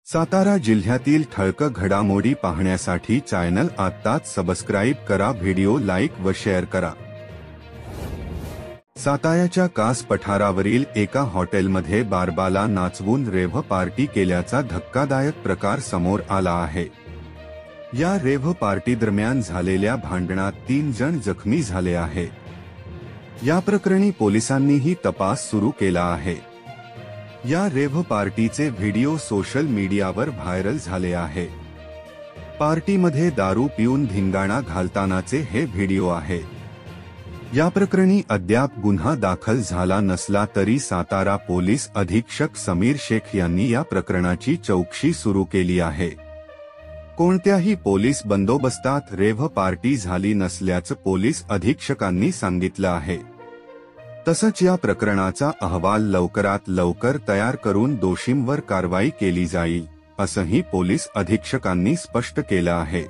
सातारा जिल्ह्यातील ठळक घडामोडी पाहण्यासाठी चॅनल आत्ताच सबस्क्राईब करा, व्हिडिओ लाईक व शेअर करा। साताऱ्याच्या कास पठारावरील एका हॉटेलमध्ये बारबाला नाचवून रेव्ह पार्टी केल्याचा धक्कादायक प्रकार समोर आला आहे। या रेव्ह पार्टी दरम्यान झालेल्या भांडणात 3 जण जखमी झाले आहेत। या प्रकरणी पोलिसांनीही तपास सुरू केला आहे। या रेव्ह पार्टीचे व्हिडिओ सोशल मीडियावर व्हायरल झाले आहे। पार्टीमध्ये दारू पिऊन धिंगाणा घालतानाचे हे व्हिडिओ आहे। या प्रकरणी अद्याप गुन्हा दाखल झाला नसला तरी सातारा पोलीस अधीक्षक समीर शेख यांनी या प्रकरणाची चौकशी सुरू केली आहे। कोणत्याही पोलीस बंदोबस्तात रेव्ह पार्टी झाली नसल्याचं पोलीस अधीक्षकांनी सांगितलं आहे। तसंच या प्रकरणाचा अहवाल लवकरात लवकर तयार करून दोषींवर कारवाई केली जाईल, असंही पोलीस अधीक्षकांनी स्पष्ट केलं आहे।